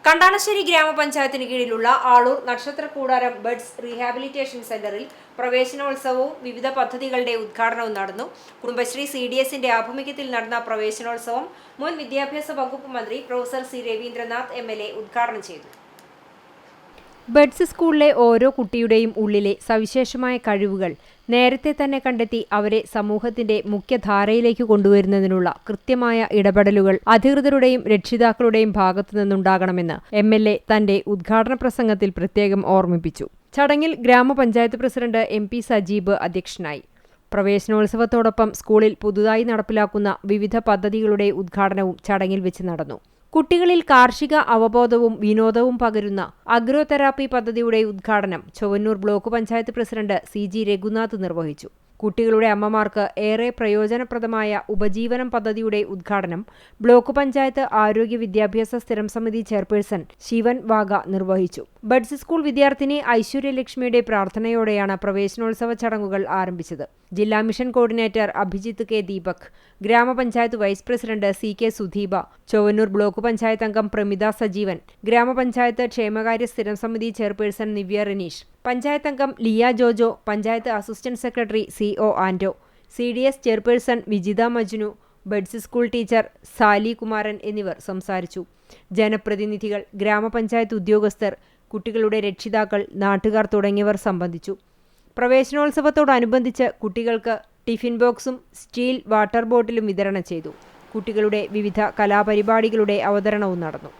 കണ്ടാണശ്ശേരി ഗ്രാമപഞ്ചായത്തിന് കീഴിലുള്ള Aloor നക്ഷത്രക്കൂടാരം buds rehabilitation സെന്ററിൽ പ്രവേശനോത്സവവും വിവിധ പദ്ധതികളുടെ ഉദ്ഘാടനവും നടന്നു. കുടുംബശ്രീ CDSന്റെ ആഭിമുഖ്യത്തിൽ നടന്ന പ്രവേശനോത്സവം മുൻ വിദ്യാഭ്യാസ വകുപ്പ് മന്ത്രി പ്രൊഫസർ C. രവീന്ദ്രനാഥ് MLA ഉദ്ഘാടനം ചെയ്തു. ബഡ്സ് സ്കൂളിലെ ഓരോ കുട്ടിയുടെയും ഉള്ളിലെ സവിശേഷമായ കഴിവുകൾ നേരത്തെ തന്നെ കണ്ടെത്തി അവരെ സമൂഹത്തിന്റെ മുഖ്യധാരയിലേക്ക് കൊണ്ടുവരുന്നതിനുള്ള കൃത്യമായ ഇടപെടലുകൾ അധികൃതരുടെയും രക്ഷിതാക്കളുടെയും ഭാഗത്തുനിന്നുണ്ടാകണമെന്ന് MLA തന്റെ ഉദ്ഘാടന പ്രസംഗത്തിൽ പ്രത്യേകം ഓർമ്മിപ്പിച്ചു. ചടങ്ങിൽ ഗ്രാമപഞ്ചായത്ത് പ്രസിഡന്റ് MP സജീബ് അധ്യക്ഷനായി. പ്രവേശനോത്സവത്തോടൊപ്പം സ്കൂളിൽ പുതുതായി നടപ്പിലാക്കുന്ന വിവിധ പദ്ധതികളുടെ ഉദ്ഘാടനവും ചടങ്ങിൽ വെച്ച് നടന്നു. കുട്ടികളിൽ കാർഷിക അവബോധവും വിനോദവും പകരുന്ന അഗ്രോ തെറാപ്പി പദ്ധതിയുടെ ഉദ്ഘാടനം Chowwannur block panchayat president CG Raghunath നിർവഹിച്ചു. കുട്ടികളുടെ അമ്മമാർക്ക് ഏറെ പ്രയോജനപ്രദമായ ഉപജീവനം പദ്ധതിയുടെ ഉദ്ഘാടനം ബ്ലോക്ക് പഞ്ചായത്ത് ആരോഗ്യ വിദ്യാഭ്യാസ സ്ഥിരം സമിതി ചെയർപേഴ്സൺ ശിവൻ വാഗ നിർവഹിച്ചു. ബഡ്സ് സ്കൂൾ വിദ്യാർത്ഥിനി ഐശ്വര്യലക്ഷ്മിയുടെ പ്രാർത്ഥനയോടെയാണ് പ്രവേശനോത്സവ ചടങ്ങുകൾ ആരംഭിച്ചത്. ജില്ലാ mission coordinator Abhijith K. Deepak, ഗ്രാമപഞ്ചായത്ത് vice president CK. Sudheeba, Chowwannur block panchayat അംഗം പ്രമിത സജീവൻ, ഗ്രാമപഞ്ചായത്ത് ക്ഷേമകാര്യ സ്ഥിരം സമിതി ചെയർപേഴ്സൺ നിവ്യ റനീഷ്, പഞ്ചായത്ത് അംഗം Liya Jojo, panchayat assistant secretary CO. Anto, CDS chairperson Vijitha Majnu, buds school teacher Sali Kumaran എന്നിവർ സംസാരിച്ചു. ജനപ്രതിനിധികൾ, ഗ്രാമപഞ്ചായത്ത് ഉദ്യോഗസ്ഥർ, കുട്ടികളുടെ രക്ഷിതാക്കൾ, നാട്ടുകാർ തുടങ്ങിയവർ സംബന്ധിച്ചു. പ്രവേശനോത്സവത്തോടനുബന്ധിച്ച് കുട്ടികൾക്ക് ടിഫിൻ ബോക്സും സ്റ്റീൽ വാട്ടർ ബോട്ടിലും വിതരണം ചെയ്തു. കുട്ടികളുടെ വിവിധ കലാപരിപാടികളുടെ അവതരണവും നടന്നു.